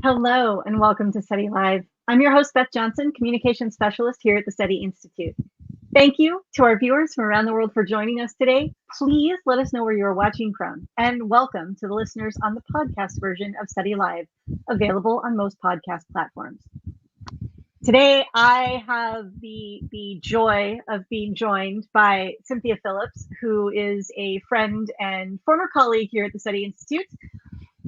Hello and welcome to SETI Live. I'm your host, Beth Johnson, Communications Specialist here at the SETI Institute. Thank you to our viewers from around the world for joining us today. Please let us know where you're watching from, and welcome to the listeners on the podcast version of SETI Live, available on most podcast platforms. Today, I have the joy of being joined by Cynthia Phillips, who is a friend and former colleague here at the SETI Institute,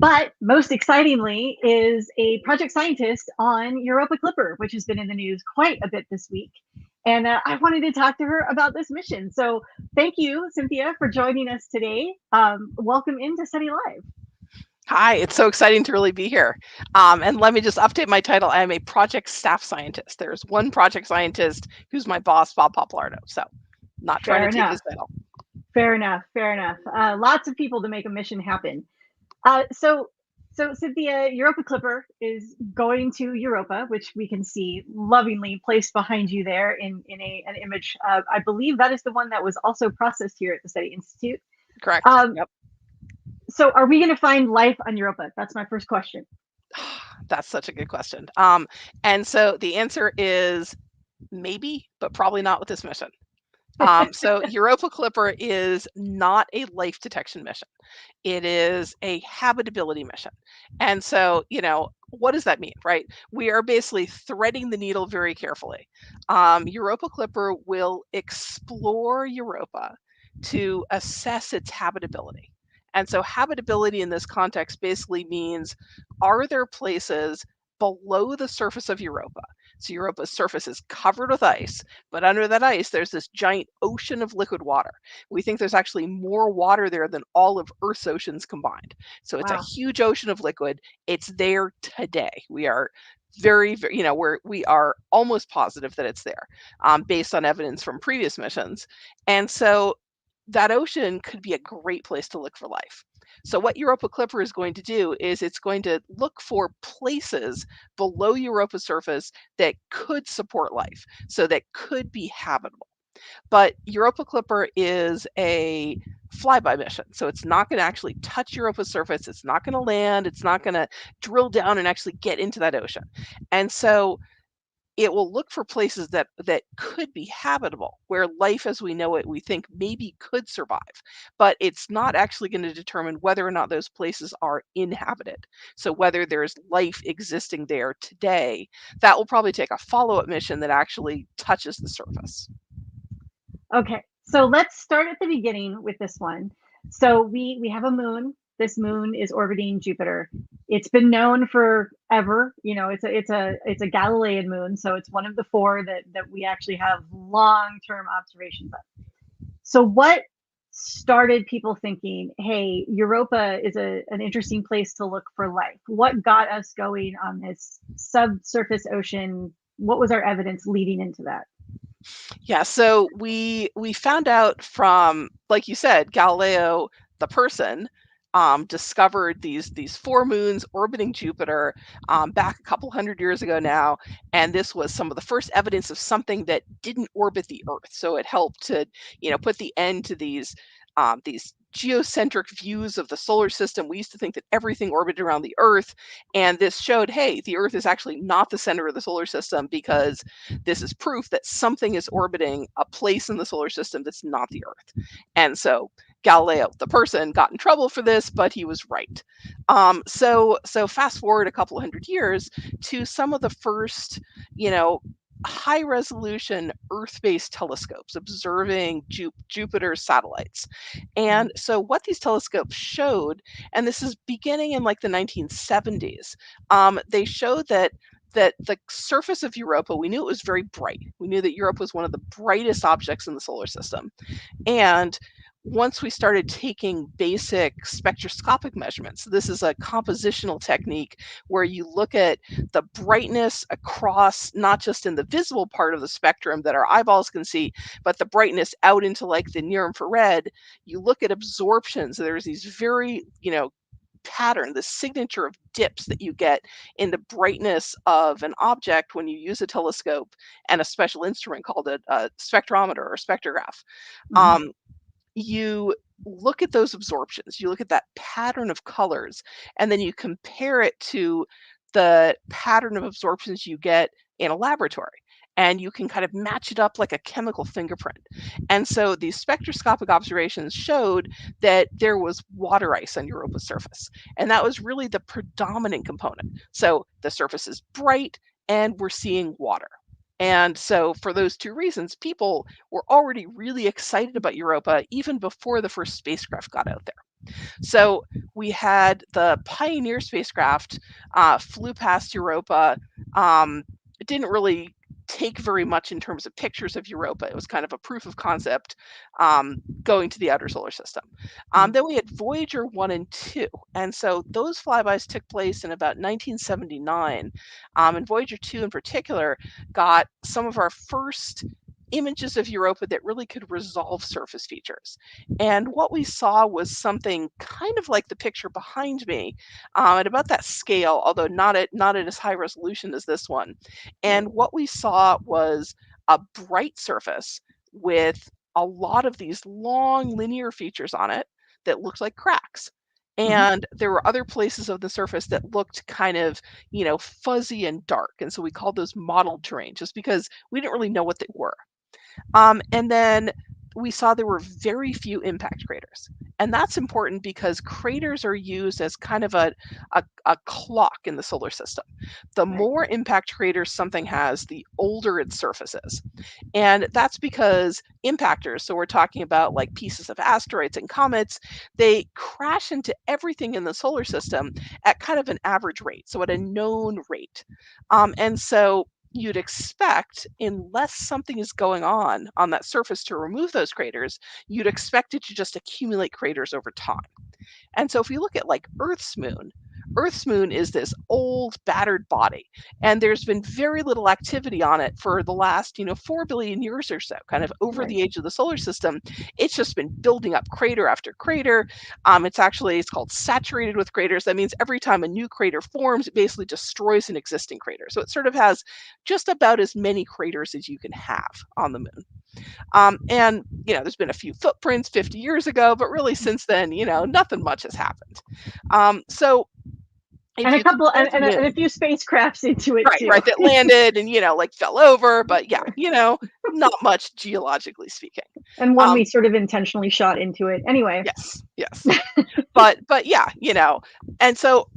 but most excitingly is a project scientist on Europa Clipper, which has been in the news quite a bit this week. And I wanted to talk to her about this mission. So thank you, Cynthia, for joining us today. Welcome into SETI Live. Hi, it's so exciting to really be here. And let me just update my title. I am a project staff scientist. There's one project scientist who's my boss, Bob Poplardo. So not trying to take his title. Fair enough. Lots of people to make a mission happen. So Cynthia, Europa Clipper is going to Europa, which we can see lovingly placed behind you there in an image. I believe that is the one that was also processed here at the SETI Institute. Correct. Yep. So are we going to find life on Europa? That's my first question. That's such a good question. And so the answer is maybe, but probably not with this mission. So Europa Clipper is not a life detection mission. It is a habitability mission. And so, what does that mean, right? We are basically threading the needle very carefully. Europa Clipper will explore Europa to assess its habitability. And so habitability in this context basically means, are there places below the surface of Europa? So Europa's surface is covered with ice, but under that ice, there's this giant ocean of liquid water. We think there's actually more water there than all of Earth's oceans combined. So it's a huge ocean of liquid. It's there today. We are very, we are almost positive that it's there, based on evidence from previous missions. And so that ocean could be a great place to look for life. So what Europa Clipper is going to do is it's going to look for places below Europa's surface that could support life, so that could be habitable. But Europa Clipper is a flyby mission, so it's not going to actually touch Europa's surface. It's not going to land. It's not going to drill down and actually get into that ocean. And so it will look for places that could be habitable, where life as we know it, we think maybe could survive, but it's not actually going to determine whether or not those places are inhabited. So whether there's life existing there today, that will probably take a follow-up mission that actually touches the surface. Okay, so let's start at the beginning with this one. So we have a moon. This moon is orbiting Jupiter. It's been known forever. It's a Galilean moon, so it's one of the four that we actually have long-term observations of. So what started people thinking, hey, Europa is an interesting place to look for life? What got us going on this subsurface ocean? What was our evidence leading into that? Yeah, so we found out from, like you said, Galileo, the person, discovered these four moons orbiting Jupiter, back a couple hundred years ago now, and this was some of the first evidence of something that didn't orbit the Earth. So it helped to, put the end to these geocentric views of the solar system. We used to think that everything orbited around the Earth, and this showed, hey, the Earth is actually not the center of the solar system, because this is proof that something is orbiting a place in the solar system that's not the Earth. And so Galileo, the person, got in trouble for this, but he was right. So fast forward a couple hundred years to some of the first, high resolution Earth-based telescopes observing Jupiter's satellites. And so what these telescopes showed, and this is beginning in like the 1970s, they showed that the surface of Europa, we knew it was very bright. We knew that Europa was one of the brightest objects in the solar system. And once we started taking basic spectroscopic measurements, this is a compositional technique where you look at the brightness across, not just in the visible part of the spectrum that our eyeballs can see, but the brightness out into like the near infrared. You look at absorption. So there's these very, pattern, the signature of dips that you get in the brightness of an object when you use a telescope and a special instrument called a spectrometer or spectrograph. You look at those absorptions, you look at that pattern of colors, and then you compare it to the pattern of absorptions you get in a laboratory. And you can kind of match it up like a chemical fingerprint. And so these spectroscopic observations showed that there was water ice on Europa's surface. And that was really the predominant component. So the surface is bright and we're seeing water. And so for those two reasons, people were already really excited about Europa even before the first spacecraft got out there. So we had the Pioneer spacecraft flew past Europa. It didn't really take very much in terms of pictures of Europa. It was kind of a proof of concept going to the outer solar system. Then we had Voyager 1 and 2. And so those flybys took place in about 1979. And Voyager 2 in particular got some of our first images of Europa that really could resolve surface features. And what we saw was something kind of like the picture behind me, at about that scale, although not at as high resolution as this one. And what we saw was a bright surface with a lot of these long linear features on it that looked like cracks. And there were other places of the surface that looked kind of, fuzzy and dark. And so we called those mottled terrain just because we didn't really know what they were. And then we saw there were very few impact craters. And that's important because craters are used as kind of a clock in the solar system. The more impact craters something has, the older its surface is. And that's because impactors, so we're talking about like pieces of asteroids and comets, they crash into everything in the solar system at kind of an average rate, so at a known rate. And so you'd expect, unless something is going on that surface to remove those craters, you'd expect it to just accumulate craters over time. And so if we look at like Earth's moon is this old battered body, and there's been very little activity on it for the last 4 billion years or so, kind of over the age of the solar system. It's just been building up crater after crater. It's called saturated with craters. That means every time a new crater forms, it basically destroys an existing crater. So it sort of has just about as many craters as you can have on the moon. And there's been a few footprints 50 years ago, but really since then, nothing much has happened. So and a few spacecrafts into it too. Right, that landed and fell over, but yeah, not much geologically speaking. And one we sort of intentionally shot into it anyway. Yes. but yeah, and so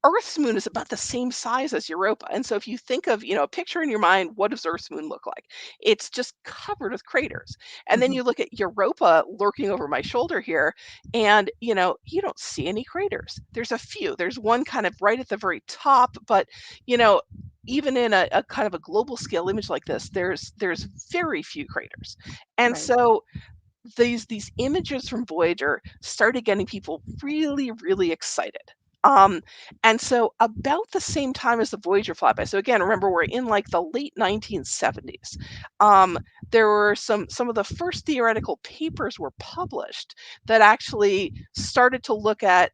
Earth's moon is about the same size as Europa. And so if you think of, a picture in your mind, what does Earth's moon look like? It's just covered with craters. And then you look at Europa lurking over my shoulder here, and, you don't see any craters. There's a few. There's one kind of right at the very top, but, even in a kind of a global scale image like this, there's very few craters. And so these images from Voyager started getting people really, really excited. And so about the same time as the Voyager flyby, so again, remember we're in like the late 1970s, there were some of the first theoretical papers were published that actually started to look at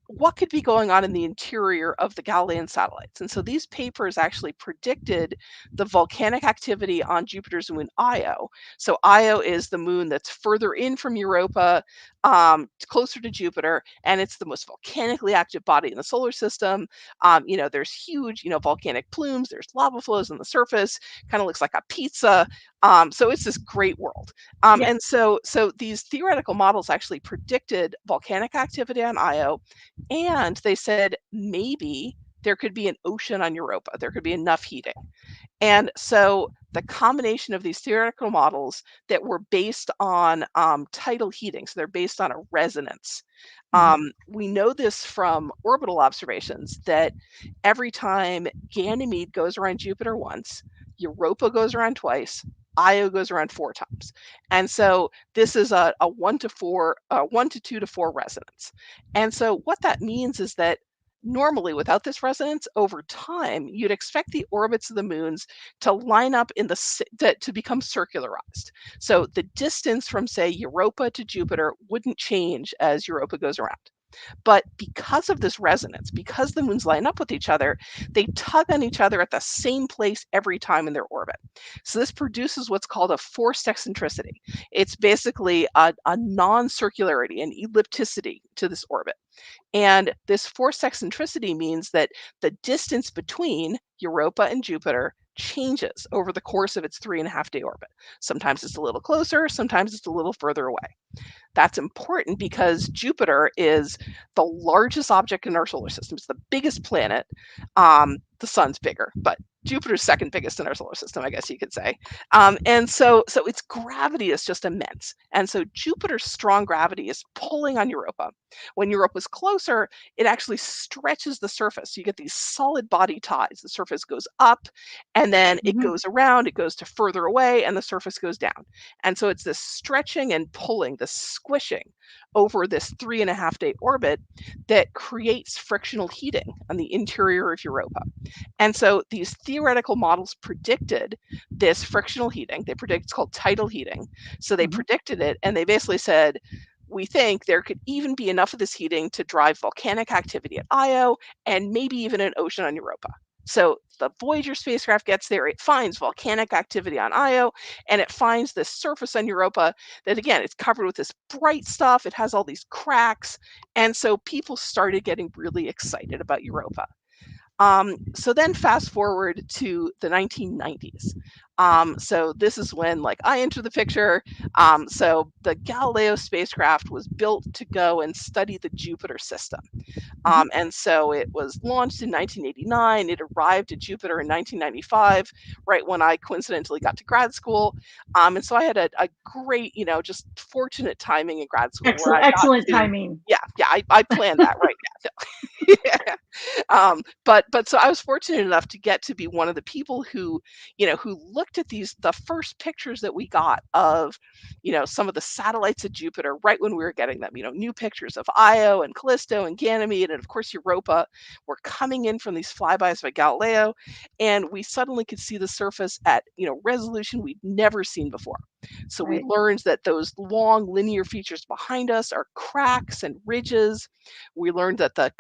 what could be going on in the interior of the Galilean satellites. And so these papers actually predicted the volcanic activity on Jupiter's moon Io. So Io is the moon that's further in from Europa, closer to Jupiter, and it's the most volcanically active body in the solar system. There's huge, volcanic plumes, there's lava flows on the surface, kind of looks like a pizza. So it's this great world. And so these theoretical models actually predicted volcanic activity on Io, and they said maybe there could be an ocean on Europa. There could be enough heating. And so the combination of these theoretical models that were based on tidal heating, so they're based on a resonance. We know this from orbital observations that every time Ganymede goes around Jupiter once, Europa goes around twice, Io goes around 4 times. And so this is a 1 to 2 to 4 resonance. And so what that means is that normally without this resonance, over time, you'd expect the orbits of the moons to line up to become circularized. So the distance from, say, Europa to Jupiter wouldn't change as Europa goes around. But because of this resonance, because the moons line up with each other, they tug on each other at the same place every time in their orbit. So this produces what's called a forced eccentricity. It's basically a non-circularity, an ellipticity to this orbit. And this forced eccentricity means that the distance between Europa and Jupiter changes over the course of its 3.5-day orbit. Sometimes it's a little closer, sometimes it's a little further away. That's important because Jupiter is the largest object in our solar system. It's the biggest planet. The sun's bigger, but Jupiter's second biggest in our solar system, I guess you could say. And so its gravity is just immense. And so Jupiter's strong gravity is pulling on Europa. When Europa's closer, it actually stretches the surface. You get these solid body ties. The surface goes up, and then it goes around, it goes to further away, and the surface goes down. And so it's this stretching and pulling, this squishing over this 3.5-day orbit that creates frictional heating on the interior of Europa. And so these theoretical models predicted this frictional heating. It's called tidal heating. So they predicted it, and they basically said, we think there could even be enough of this heating to drive volcanic activity at Io and maybe even an ocean on Europa. So the Voyager spacecraft gets there, it finds volcanic activity on Io, and it finds this surface on Europa that, again, it's covered with this bright stuff. It has all these cracks. And so people started getting really excited about Europa. So then fast forward to the 1990s. So this is when I enter the picture. So the Galileo spacecraft was built to go and study the Jupiter system. And so it was launched in 1989. It arrived at Jupiter in 1995, right when I coincidentally got to grad school. And so I had a great, just fortunate timing in grad school. Excellent timing. Yeah, I planned that right now. Yeah. But so I was fortunate enough to get to be one of the people who looked at the first pictures that we got of, some of the satellites of Jupiter right when we were getting them, new pictures of Io and Callisto and Ganymede and of course Europa were coming in from these flybys by Galileo, and we suddenly could see the surface at, resolution we'd never seen before. So we learned that those long linear features behind us are cracks and ridges. We learned that the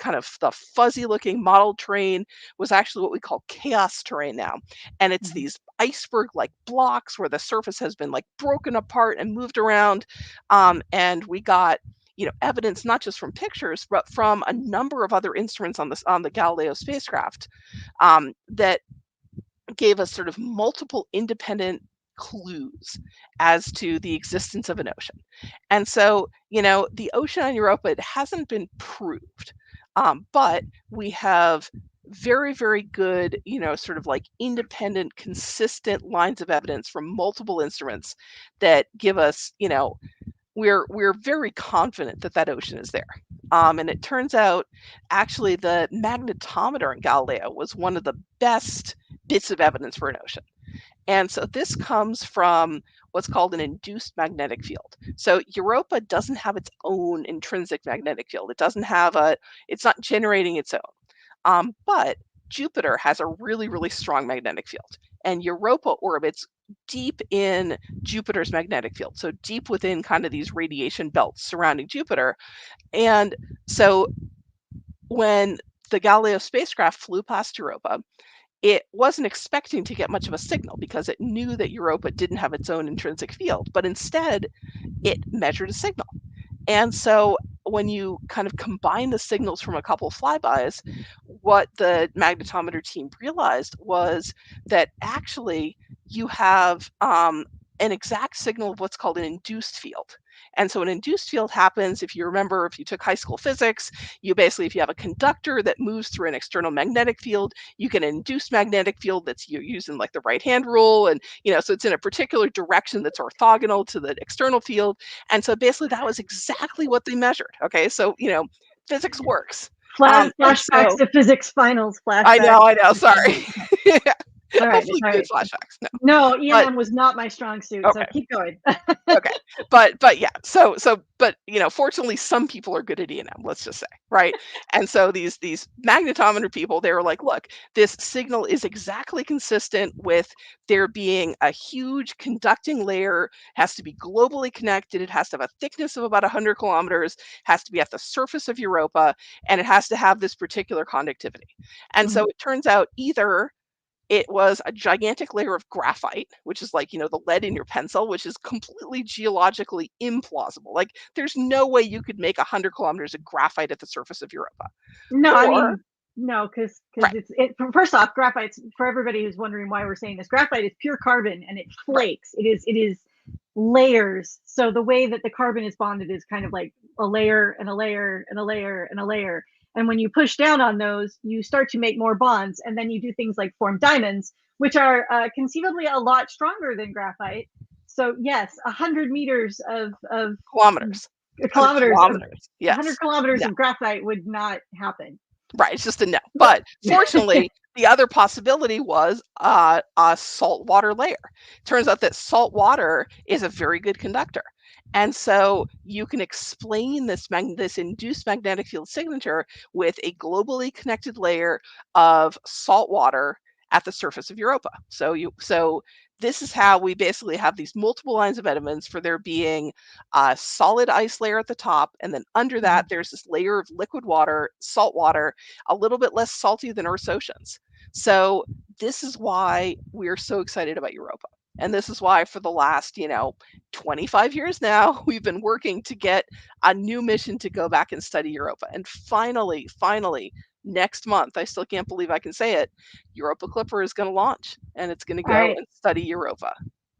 fuzzy looking model terrain was actually what we call chaos terrain now. And it's these iceberg-like blocks where the surface has been broken apart and moved around. And we got evidence not just from pictures, but from a number of other instruments on the Galileo spacecraft that gave us sort of multiple independent clues as to the existence of an ocean. And so, the ocean on Europa, it hasn't been proved, but we have very, very good, sort of independent, consistent lines of evidence from multiple instruments that give us, we're very confident that ocean is there. And it turns out, actually, the magnetometer in Galileo was one of the best bits of evidence for an ocean. And so this comes from what's called an induced magnetic field. So Europa doesn't have its own intrinsic magnetic field. It's not generating its own. But Jupiter has a really, really strong magnetic field. And Europa orbits deep in Jupiter's magnetic field. So deep within kind of these radiation belts surrounding Jupiter. And so when the Galileo spacecraft flew past Europa, it wasn't expecting to get much of a signal because it knew that Europa didn't have its own intrinsic field, but instead it measured a signal. And so when you kind of combine the signals from a couple of flybys, what the magnetometer team realized was that actually you have an exact signal of what's called an induced field. And so an induced field happens, if you took high school physics, if you have a conductor that moves through an external magnetic field, you get an induced magnetic field that's you're using the right hand rule. And, so it's in a particular direction that's orthogonal to the external field. And so basically that was exactly what they measured. Okay. So, physics works. Flashbacks to physics finals. Flashbacks. I know. Sorry. All right. Hopefully All good right. flashbacks. No, No, but ENM was not my strong suit, so okay. keep going. Okay. But yeah, but fortunately some people are good at E&M, let's just say, right? And so these magnetometer people, they were like, look, this signal is exactly consistent with there being a huge conducting layer, has to be globally connected, it has to have a thickness of about 100 kilometers, has to be at the surface of Europa, and it has to have this particular conductivity. And so Mhm. it turns out either it was a gigantic layer of graphite, which is like, the lead in your pencil, which is completely geologically implausible. Like, there's no way you could make 100 kilometers of graphite at the surface of Europa. No, I Or, mean, no, because right, first off, graphite's for everybody who's wondering why we're saying this. Graphite is pure carbon and it right, flakes. It is layers. So the way that the carbon is bonded is kind of like a layer and a layer and a layer and a layer. And when you push down on those, you start to make more bonds, and then you do things like form diamonds, which are conceivably a lot stronger than graphite. So yes, 100 meters of kilometers, 100 kilometers of kilometers. 100 Yes. kilometers No. of graphite would not happen. Right, it's just a no. But fortunately, the other possibility was a saltwater layer. Turns out that salt water is a very good conductor. And so you can explain this induced magnetic field signature with a globally connected layer of salt water at the surface of Europa. So this is how we basically have these multiple lines of evidence for there being a solid ice layer at the top, and then under that there's this layer of liquid water, salt water, a little bit less salty than Earth's oceans. So this is why we're so excited about Europa. And this is why for the last, 25 years now, we've been working to get a new mission to go back and study Europa. And finally, next month, I still can't believe I can say it, Europa Clipper is going to launch and it's going to All go right. and study Europa.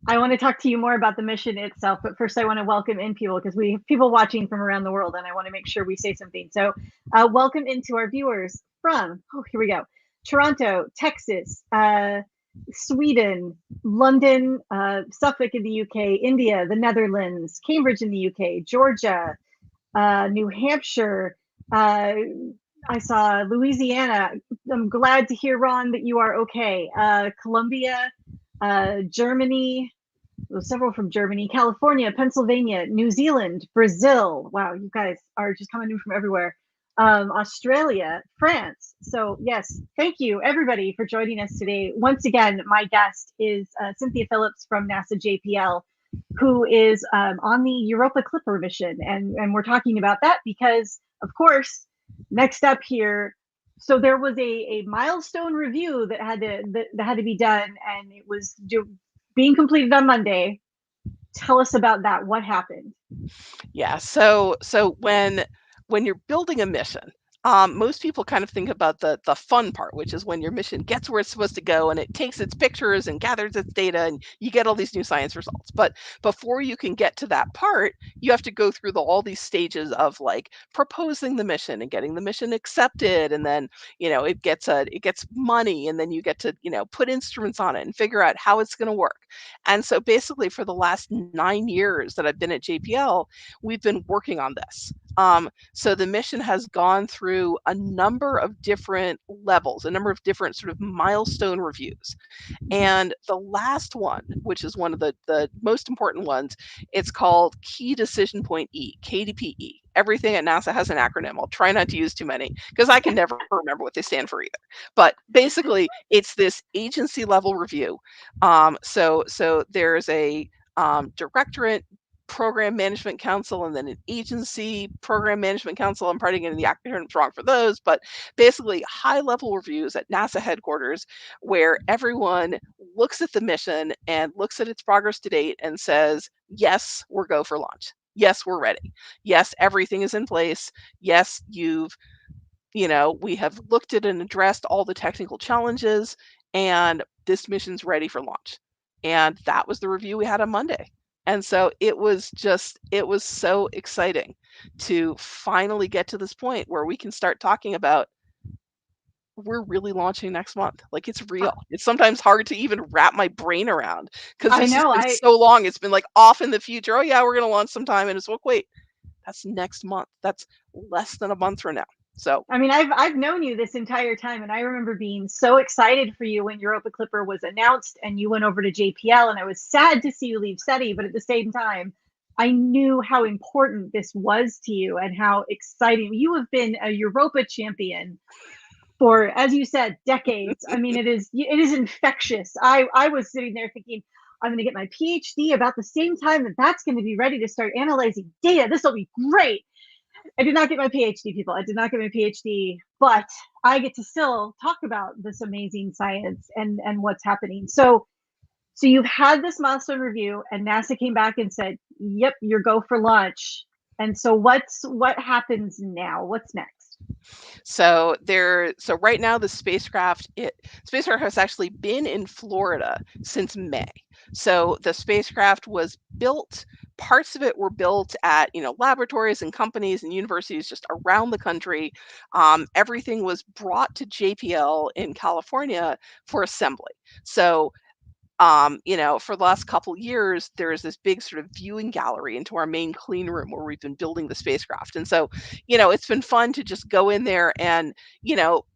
I want to talk to you more about the mission itself, but first I want to welcome in people because we have people watching from around the world, and I want to make sure we say something. So, welcome into our viewers from, here we go, Toronto, Texas, Sweden, London, Suffolk in the UK, India, the Netherlands, Cambridge in the UK, Georgia, New Hampshire. I saw Louisiana. I'm glad to hear, Ron, that you are okay. Colombia, Germany, several from Germany, California, Pennsylvania, New Zealand, Brazil. Wow, you guys are just coming in from everywhere. Australia, France. So yes, thank you everybody for joining us today. Once again, my guest is Cynthia Phillips from NASA JPL, who is on the Europa Clipper mission, and we're talking about that because, of course, next up here. So there was a milestone review that had to be done, and it was being completed on Monday. Tell us about that. What happened? Yeah. So when you're building a mission, most people kind of think about the fun part, which is when your mission gets where it's supposed to go and it takes its pictures and gathers its data and you get all these new science results. But before you can get to that part, you have to go through all these stages of like proposing the mission and getting the mission accepted, and then it gets money, and then you get to put instruments on it and figure out how it's going to work. And so basically, for the last 9 years that I've been at JPL, we've been working on this. So the mission has gone through a number of different levels, a number of different sort of milestone reviews. And the last one, which is one of the most important ones, it's called Key Decision Point E, KDPE. Everything at NASA has an acronym. I'll try not to use too many because I can never remember what they stand for either. But basically, it's this agency level review. So there's a directorate program management council and then an agency program management council. I'm probably getting the acronyms wrong for those, but basically high level reviews at NASA headquarters where everyone looks at the mission and looks at its progress to date and says, yes, we're go for launch. Yes, we're ready. Yes, everything is in place. Yes, we have looked at and addressed all the technical challenges, and this mission's ready for launch. And that was the review we had on Monday. And so it was so exciting to finally get to this point where we can start talking about we're really launching next month. Like, it's real. It's sometimes hard to even wrap my brain around because I it's just know. been so long. It's been like off in the future. Oh yeah, we're going to launch sometime. And it's like, wait, that's next month. That's less than a month from now. So I mean, I've known you this entire time, and I remember being so excited for you when Europa Clipper was announced and you went over to JPL, and I was sad to see you leave SETI, but at the same time, I knew how important this was to you and how exciting. You have been a Europa champion for, as you said, decades. I mean, it is infectious. I was sitting there thinking, I'm going to get my PhD about the same time that that's going to be ready to start analyzing data. This will be great. I did not get my PhD, people. I did not get my PhD, but I get to still talk about this amazing science and what's happening. So you've had this milestone review, and NASA came back and said, "Yep, you're go for launch." And so what happens now? What's next? So right now the spacecraft has actually been in Florida since May. So the spacecraft was built, parts of it were built at, laboratories and companies and universities just around the country. Everything was brought to JPL in California for assembly. So for the last couple years, there's this big sort of viewing gallery into our main clean room where we've been building the spacecraft. And so, it's been fun to just go in there and,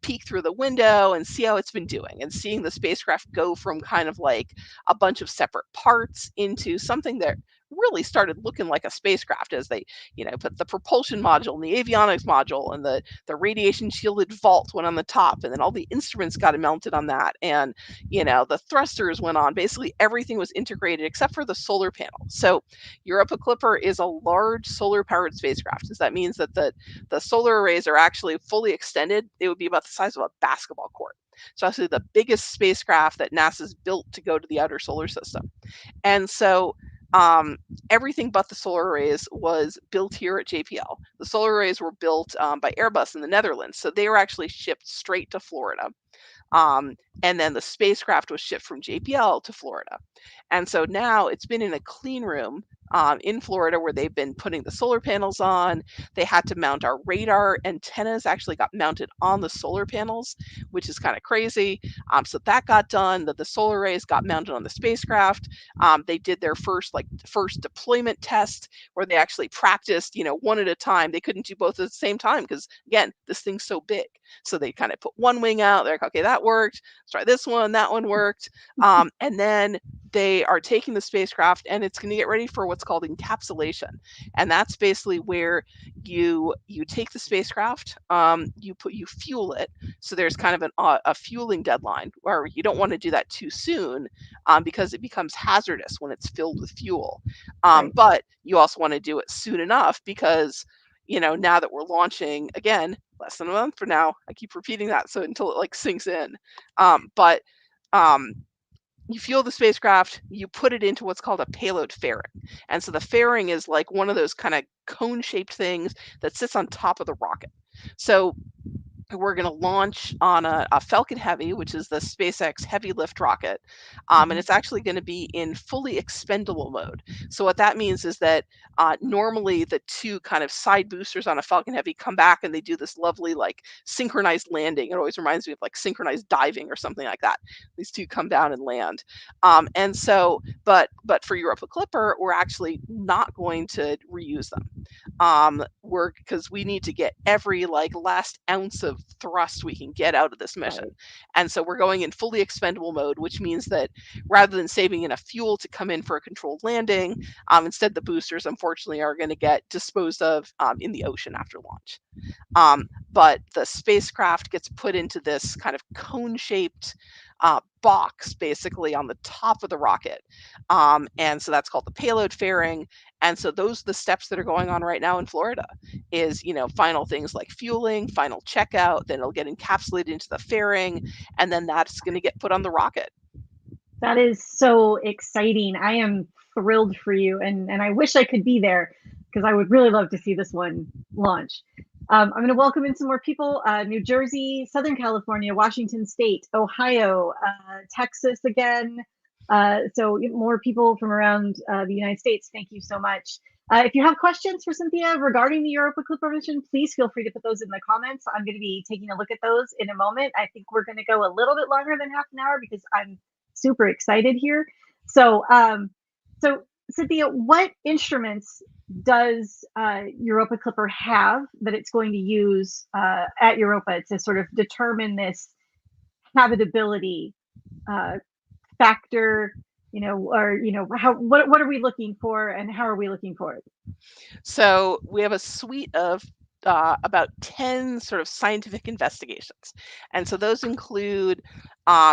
peek through the window and see how it's been doing, and seeing the spacecraft go from kind of like a bunch of separate parts into something that really started looking like a spacecraft as they, put the propulsion module and the avionics module and the radiation shielded vault went on the top, and then all the instruments got mounted on that, and the thrusters went on. Basically, everything was integrated except for the solar panel. So, Europa Clipper is a large solar powered spacecraft. So that means that the solar arrays are actually fully extended. They would be about the size of a basketball court. So, actually, the biggest spacecraft that NASA's built to go to the outer solar system. And so, everything but the solar arrays was built here at JPL. The solar arrays were built by Airbus in the Netherlands. So, they were actually shipped straight to Florida. And then the spacecraft was shipped from JPL to Florida. And so now it's been in a clean room in Florida where they've been putting the solar panels on. They had to mount our radar antennas, actually got mounted on the solar panels, which is kind of crazy. So that got done. The solar arrays got mounted on the spacecraft. They did their first deployment test where they actually practiced, one at a time. They couldn't do both at the same time because, again, this thing's so big. So they kind of put one wing out. They're like, okay, that worked. Let's try this one. That one worked. And then they are taking the spacecraft and it's going to get ready for what's called encapsulation. And that's basically where you take the spacecraft, you fuel it. So there's kind of a fueling deadline where you don't want to do that too soon because it becomes hazardous when it's filled with fuel. Right. But you also want to do it soon enough because now that we're launching again, less than a month from now, I keep repeating that so until it like sinks in. But you fuel the spacecraft, you put it into what's called a payload fairing. And so the fairing is like one of those kind of cone-shaped things that sits on top of the rocket. So we're going to launch on a Falcon Heavy, which is the SpaceX heavy lift rocket. And it's actually going to be in fully expendable mode. So what that means is that normally the two kind of side boosters on a Falcon Heavy come back and they do this lovely like synchronized landing. It always reminds me of like synchronized diving or something like that. These two come down and land. And so, but for Europa Clipper, we're actually not going to reuse them. Because we need to get every like last ounce of thrust we can get out of this mission. Right. And so we're going in fully expendable mode, which means that rather than saving enough fuel to come in for a controlled landing, instead the boosters unfortunately are going to get disposed of in the ocean after launch. But the spacecraft gets put into this kind of cone-shaped box basically on the top of the rocket. And so that's called the payload fairing. And so those are the steps that are going on right now in Florida is, final things like fueling, final checkout, then it'll get encapsulated into the fairing, and then that's going to get put on the rocket. That is so exciting. I am thrilled for you, and I wish I could be there because I would really love to see this one launch. I'm going to welcome in some more people. New Jersey, Southern California, Washington State, Ohio, Texas again. So more people from around the United States. Thank you so much. If you have questions for Cynthia regarding the Europa Clipper mission, please feel free to put those in the comments. I'm going to be taking a look at those in a moment. I think we're going to go a little bit longer than half an hour because I'm super excited here. So Cynthia, what instruments does Europa Clipper have that it's going to use at Europa to sort of determine this habitability factor, or what are we looking for, and how are we looking for it? So we have a suite of about 10 sort of scientific investigations. And so those include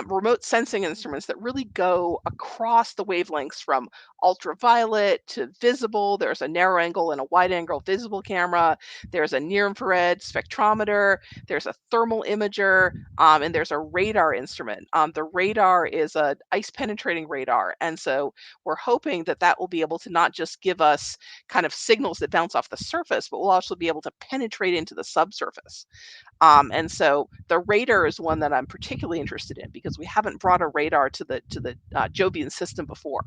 remote sensing instruments that really go across the wavelengths from ultraviolet to visible. There's a narrow angle and a wide angle visible camera. There's a near infrared spectrometer. There's a thermal imager, and there's a radar instrument. The radar is an ice penetrating radar. And so we're hoping that that will be able to not just give us kind of signals that bounce off the surface, but we'll also be able to penetrate into the subsurface. And so the radar is one that I'm particularly interested in because we haven't brought a radar to the Jovian system before.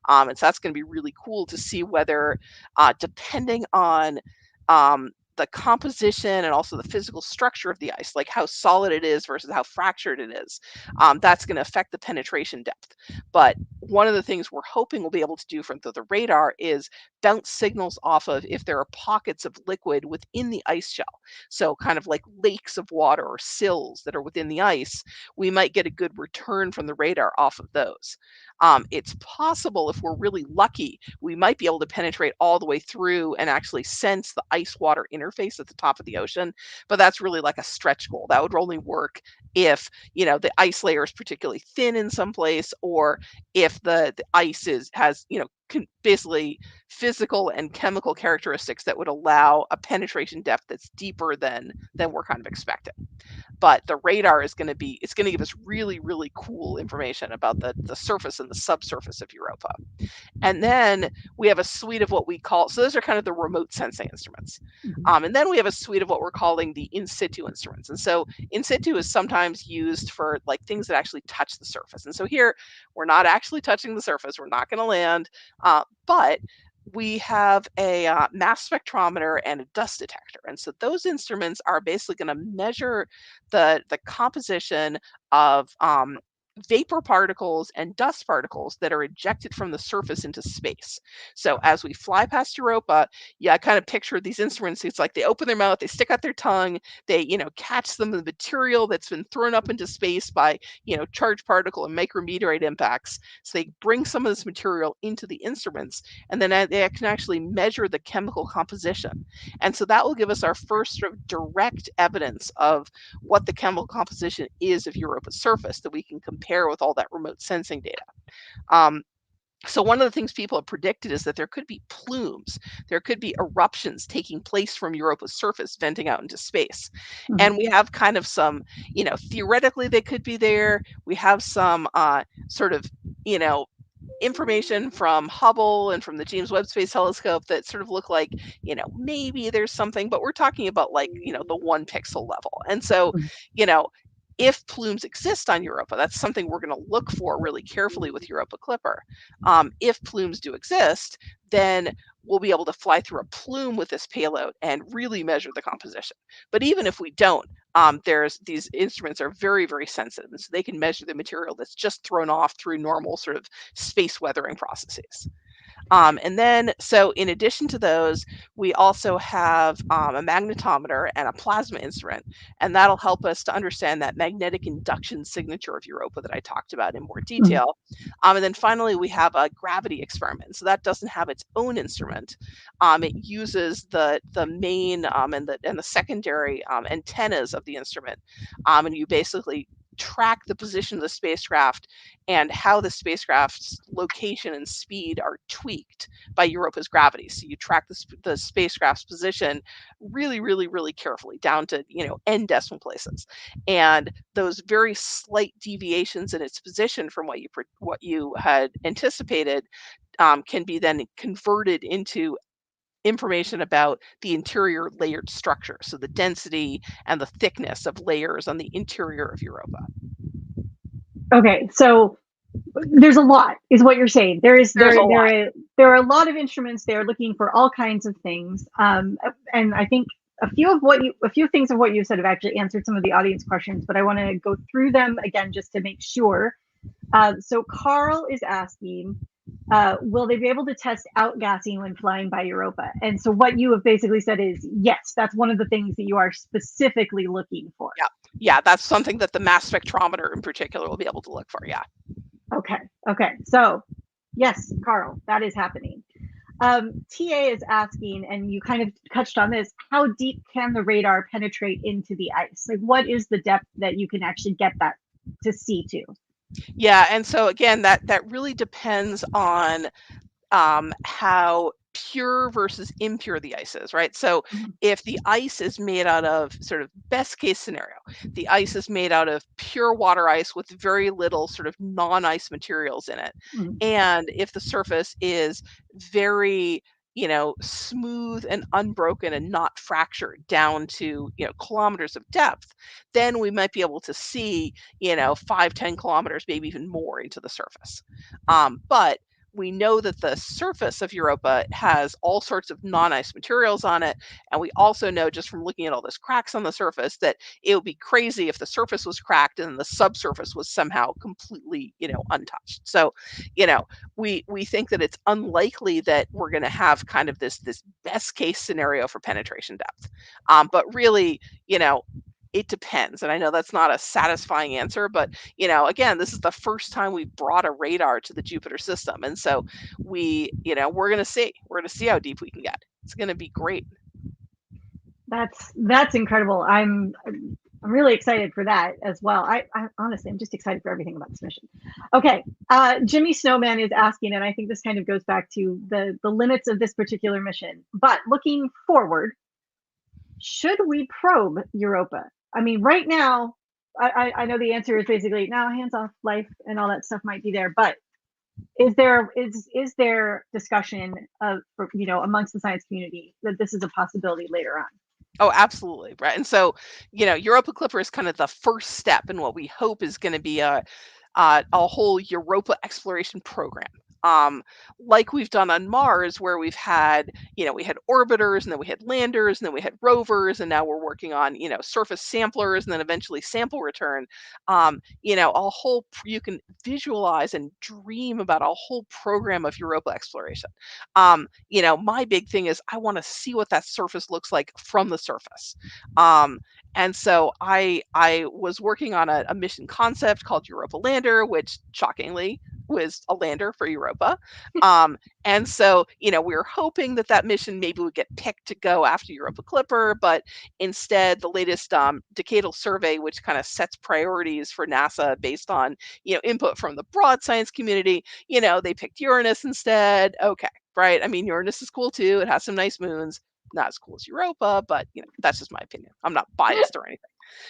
And so that's going to be really cool to see whether, depending on the composition and also the physical structure of the ice, like how solid it is versus how fractured it is, that's going to affect the penetration depth. But one of the things we're hoping we'll be able to do from the radar is bounce signals off of if there are pockets of liquid within the ice shell. So kind of like lakes of water or sills that are within the ice, we might get a good return from the radar off of those. It's possible, if we're really lucky, we might be able to penetrate all the way through and actually sense the ice-water interface at the top of the ocean, but that's really like a stretch goal. That would only work if, the ice layer is particularly thin in some place, or if the ice has, basically physical and chemical characteristics that would allow a penetration depth that's deeper than we're kind of expecting. But the radar is going to give us really, really cool information about the surface and the subsurface of Europa. And then we have a suite of what we call, so those are kind of the remote sensing instruments. And then we have a suite of what we're calling the in situ instruments. And so in situ is sometimes used for like things that actually touch the surface. And so here we're not actually touching the surface. We're not going to land, but we have a mass spectrometer and a dust detector. And so those instruments are basically going to measure the composition of vapor particles and dust particles that are ejected from the surface into space. So as we fly past Europa, I kind of picture these instruments. It's like they open their mouth, they stick out their tongue, they, catch some of the material that's been thrown up into space by, charged particle and micrometeorite impacts. So they bring some of this material into the instruments, and then they can actually measure the chemical composition. And so that will give us our first sort of direct evidence of what the chemical composition is of Europa's surface that we can compare with all that remote sensing data. So one of the things people have predicted is that there could be plumes, there could be eruptions taking place from Europa's surface, venting out into space. And we have kind of some, theoretically they could be there. We have some sort of, information from Hubble and from the James Webb Space Telescope that sort of look like, maybe there's something, but we're talking about like, the 1 pixel level. And so, if plumes exist on Europa, that's something we're going to look for really carefully with Europa Clipper. If plumes do exist, then we'll be able to fly through a plume with this payload and really measure the composition. But even if we don't, these instruments are very, very sensitive, and so they can measure the material that's just thrown off through normal sort of space weathering processes. And then, so in addition to those, we also have a magnetometer and a plasma instrument, and that'll help us to understand that magnetic induction signature of Europa that I talked about in more detail. And then finally, we have a gravity experiment. So that doesn't have its own instrument. It uses the main and the secondary antennas of the instrument, and you basically track the position of the spacecraft and how the spacecraft's location and speed are tweaked by Europa's gravity. So you track the spacecraft's position really, really, really carefully down to, n decimal places. And those very slight deviations in its position from what you had anticipated can be then converted into information about the interior layered structure, so the density and the thickness of layers on the interior of Europa. Okay, so there's a lot, is what you're saying. There are a lot of instruments there looking for all kinds of things, and I think a few things of what you said have actually answered some of the audience questions, but I want to go through them again just to make sure. So Carl is asking, will they be able to test outgassing when flying by Europa? And so what you have basically said is yes, that's one of the things that you are specifically looking for. Yeah, yeah, that's something that the mass spectrometer in particular will be able to look for. Yeah. Okay. So yes, Carl, that is happening. TA is asking, and you kind of touched on this, how deep can the radar penetrate into the ice? Like, what is the depth that you can actually get that to see to? Yeah, and so again, that really depends on how pure versus impure the ice is, right? So Mhm. if the ice is made out of, sort of best case scenario, the ice is made out of pure water ice with very little sort of non-ice materials in it. Mhm. And if the surface is very, smooth and unbroken and not fractured down to, kilometers of depth, then we might be able to see, 5, 10 kilometers, maybe even more into the surface. But we know that the surface of Europa has all sorts of non-ice materials on it. And we also know, just from looking at all those cracks on the surface, that it would be crazy if the surface was cracked and the subsurface was somehow completely, untouched. So, we think that it's unlikely that we're going to have kind of this best case scenario for penetration depth. But really, it depends. And I know that's not a satisfying answer, but again, this is the first time we've brought a radar to the Jupiter system. And so we're going to see. We're going to see how deep we can get. It's going to be great. That's incredible. I'm really excited for that as well. I honestly, I'm just excited for everything about this mission. Okay, Jimmy Snowman is asking, and I think this kind of goes back to the limits of this particular mission. But looking forward, should we probe Europa? I mean, right now, I know the answer is basically no, hands off, life and all that stuff might be there, but is there discussion of, amongst the science community that this is a possibility later on? Oh, absolutely. Right. And so, Europa Clipper is kind of the first step in what we hope is going to be a whole Europa exploration program. Like we've done on Mars, where we've had, we had orbiters, and then we had landers, and then we had rovers, and now we're working on, surface samplers, and then eventually sample return. You can visualize and dream about a whole program of Europa exploration. My big thing is I want to see what that surface looks like from the surface. And so I was working on a mission concept called Europa Lander, which shockingly was a lander for Europa. And so, we were hoping that mission maybe would get picked to go after Europa Clipper, but instead the latest decadal survey, which kind of sets priorities for NASA based on, input from the broad science community, they picked Uranus instead. Okay, right? I mean, Uranus is cool too. It has some nice moons. Not as cool as Europa, but that's just my opinion. I'm not biased or anything,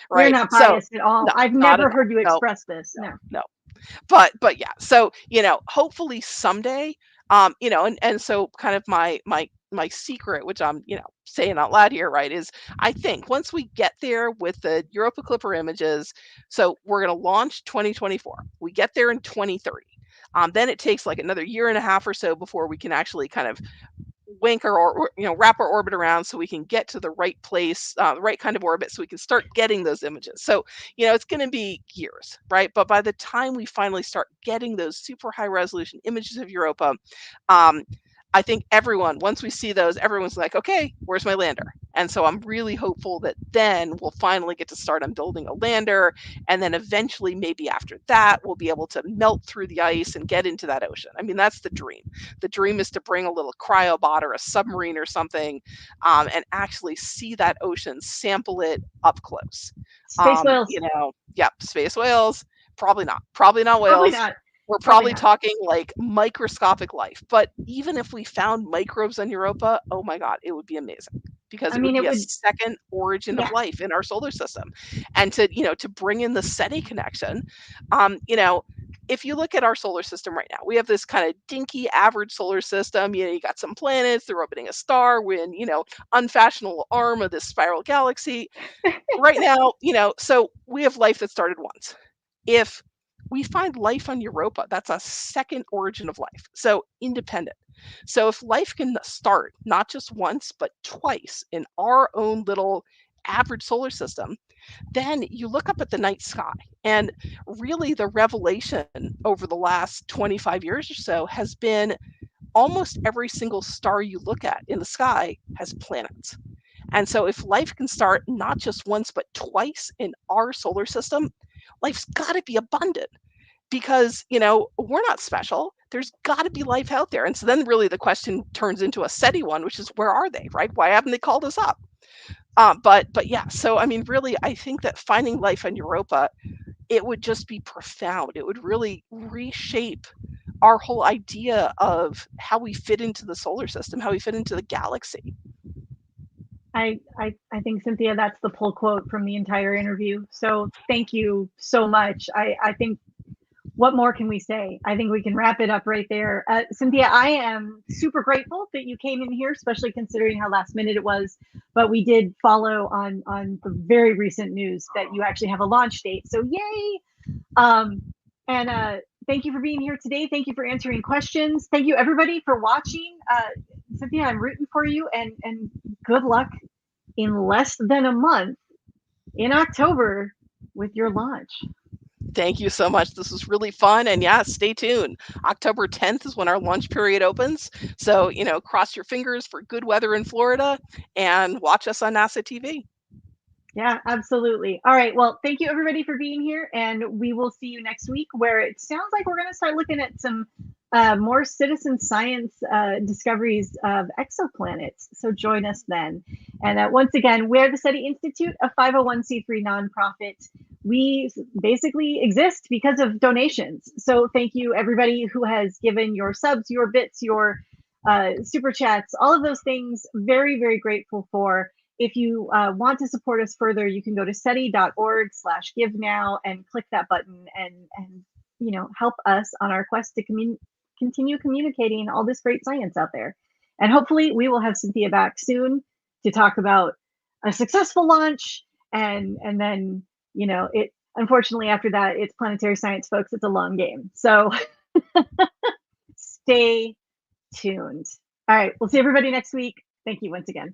You're right? not So biased at all. no, I've not at never all. heard you No, express this. no, No. no. But yeah. So hopefully someday, and so kind of my secret, which I'm saying out loud here, right, is I think once we get there with the Europa Clipper images, so we're going to launch 2024. We get there in 2030. Then it takes like another year and a half or so before we can actually kind of wrap our orbit around so we can get to the right place, the right kind of orbit, so we can start getting those images. So it's going to be years, right? But by the time we finally start getting those super high resolution images of Europa, I think once we see those, everyone's like, okay, where's my lander? And so I'm really hopeful that then we'll finally get to start on building a lander. And then eventually, maybe after that, we'll be able to melt through the ice and get into that ocean. I mean, that's the dream. The dream is to bring a little cryobot or a submarine or something, and actually see that ocean, sample it up close. Space whales. Space whales. Probably not. Probably not Probably whales. not. We're Probably probably not. talking like microscopic life. But even if we found microbes on Europa, oh my God, it would be amazing, because I it would mean, it be a would. second origin of Yeah. life in our solar system. And to bring in the SETI connection, if you look at our solar system right now, we have this kind of dinky average solar system. You got some planets, they're orbiting a star. We're in, unfashionable arm of this spiral galaxy right now, so we have life that started once. If we find life on Europa, that's a second origin of life. So independent. So if life can start not just once, but twice in our own little average solar system, then you look up at the night sky, and really the revelation over the last 25 years or so has been almost every single star you look at in the sky has planets. And so if life can start not just once, but twice in our solar system, life's got to be abundant because, we're not special. There's got to be life out there. And so then really the question turns into a SETI one, which is where are they, right? Why haven't they called us up? But yeah, so I mean, really, I think that finding life on Europa, it would just be profound. It would really reshape our whole idea of how we fit into the solar system, how we fit into the galaxy. I think, Cynthia, that's the pull quote from the entire interview. So thank you so much. I think, what more can we say? I think we can wrap it up right there. Cynthia, I am super grateful that you came in here, especially considering how last minute it was. But we did follow on the very recent news that you actually have a launch date. So yay! And thank you for being here today. Thank you for answering questions. Thank you, everybody, for watching. Cynthia, I'm rooting for you, and good luck in less than a month in October with your launch. Thank you so much. This was really fun. And yeah, stay tuned. October 10th is when our launch period opens. So, cross your fingers for good weather in Florida and watch us on NASA TV. Yeah, absolutely. All right. Well, thank you, everybody, for being here. And we will see you next week, where it sounds like we're going to start looking at some more citizen science discoveries of exoplanets. So join us then. And once again, we're the SETI Institute, a 501c3 nonprofit. We basically exist because of donations. So thank you, everybody who has given your subs, your bits, your super chats, all of those things. Very, very grateful for. If you want to support us further, you can go to SETI.org/give now and click that button and help us on our quest to continue communicating all this great science out there. And hopefully we will have Cynthia back soon to talk about a successful launch, and then it, unfortunately, after that, it's planetary science, folks. It's a long game. So stay tuned. All right, we'll see everybody next week. Thank you once again.